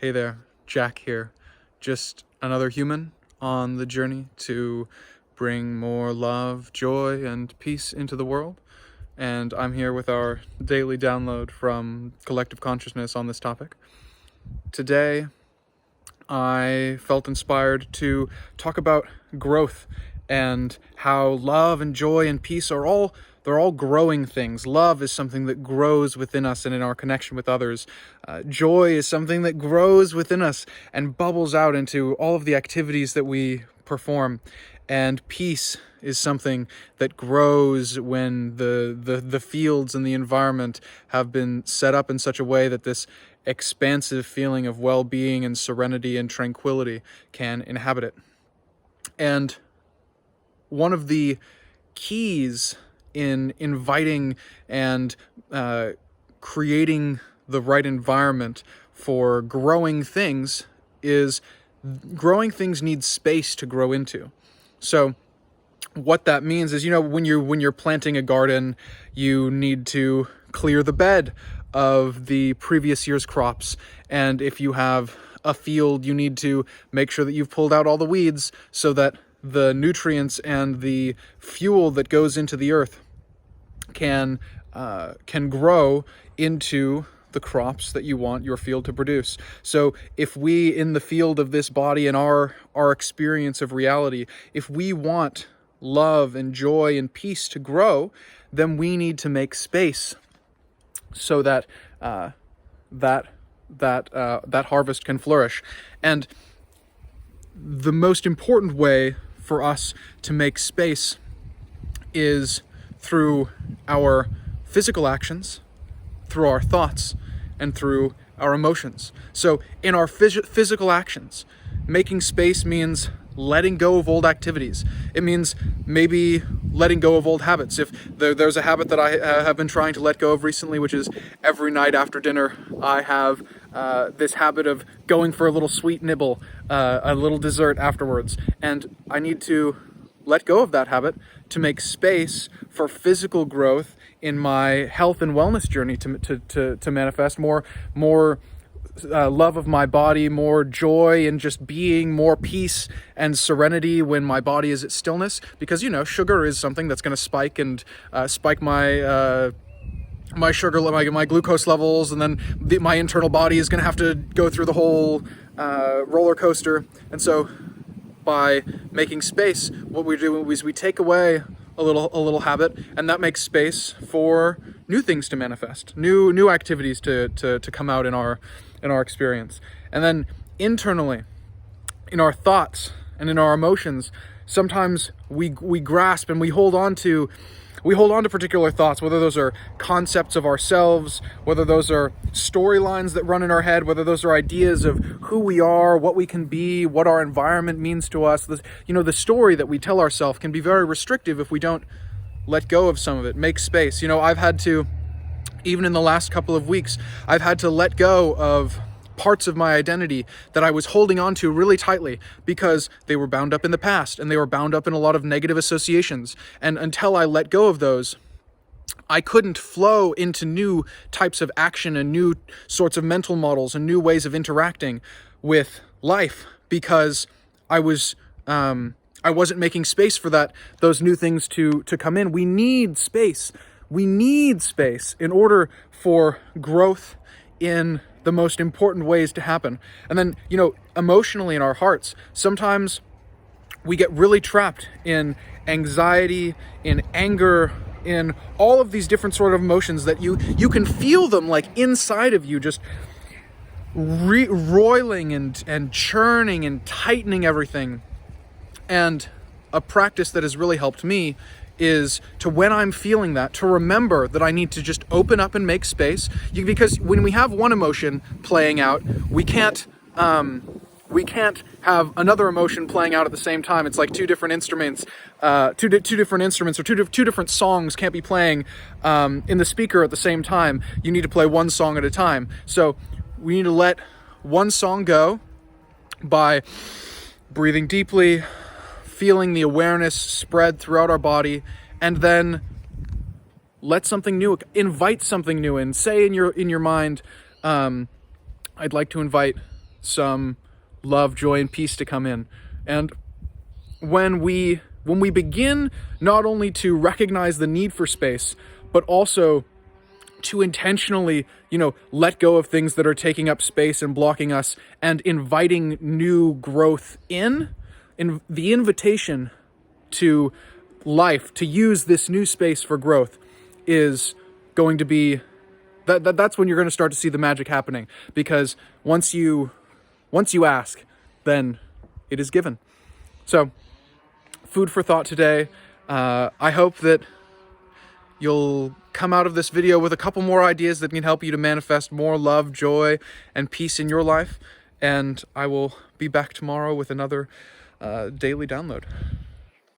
Hey there, Jack here. Just another human on the journey to bring more love, joy, and peace into the world. And I'm here with our daily download from Collective Consciousness on this topic. Today, I felt inspired to talk about growth and how love and joy and peace are all growing things. Love is something that grows within us and in our connection with others. Joy is something that grows within us and bubbles out into all of the activities that we perform. And peace is something that grows when the fields and the environment have been set up in such a way that this expansive feeling of well-being and serenity and tranquility can inhabit it. And one of the keys in inviting and creating the right environment for growing things is growing things need space to grow into. So what that means is, when you're planting a garden, you need to clear the bed of the previous year's crops. And if you have a field, you need to make sure that you've pulled out all the weeds so that the nutrients and the fuel that goes into the earth can grow into the crops that you want your field to produce. So if we, in the field of this body and our experience of reality, if we want love and joy and peace to grow, then we need to make space so that that harvest can flourish. And the most important way for us to make space is through our physical actions, through our thoughts, and through our emotions. So in our physical actions, making space means letting go of old activities. It means maybe letting go of old habits. If there's a habit that I have been trying to let go of recently, which is every night after dinner, I have this habit of going for a little sweet nibble, a little dessert afterwards. And I need to let go of that habit to make space for physical growth in my health and wellness journey to manifest more love of my body, more joy and just being, more peace and serenity when my body is at stillness. Because, sugar is something that's going to spike my my sugar, my glucose levels, and then my internal body is going to have to go through the whole roller coaster. And so by making space, what we do is we take away a little habit, and that makes space for new things to manifest, new activities to come out in our experience. And then internally, in our thoughts and in our emotions, sometimes we grasp and we hold on to particular thoughts, whether those are concepts of ourselves, whether those are storylines that run in our head, whether those are ideas of who we are, what we can be, what our environment means to us. The story that we tell ourselves can be very restrictive if we don't let go of some of it, make space. I've had to, even in the last couple of weeks, I've had to let go of parts of my identity that I was holding on to really tightly because they were bound up in the past and they were bound up in a lot of negative associations. And until I let go of those, I couldn't flow into new types of action and new sorts of mental models and new ways of interacting with life because I wasn't making space for those new things to come in. We need space. We need space in order for growth in the most important ways to happen. And then, emotionally in our hearts, sometimes we get really trapped in anxiety, in anger, in all of these different sort of emotions that you can feel them like inside of you, just roiling and churning and tightening everything. And a practice that has really helped me is to, when I'm feeling that, to remember that I need to just open up and make space. Because when we have one emotion playing out, we can't have another emotion playing out at the same time. It's like two different instruments or two different songs can't be playing in the speaker at the same time. You need to play one song at a time. So we need to let one song go by breathing deeply, feeling the awareness spread throughout our body, and then let something new, invite something new in. Say in your mind, I'd like to invite some love, joy, and peace to come in. And when we begin not only to recognize the need for space, but also to intentionally, let go of things that are taking up space and blocking us, and inviting new growth in the invitation to life to use this new space for growth is going to be that's when you're going to start to see the magic happening, because once you ask, then it is given. So, food for thought today. I hope that you'll come out of this video with a couple more ideas that can help you to manifest more love, joy, and peace in your life. And I will be back tomorrow with another daily download.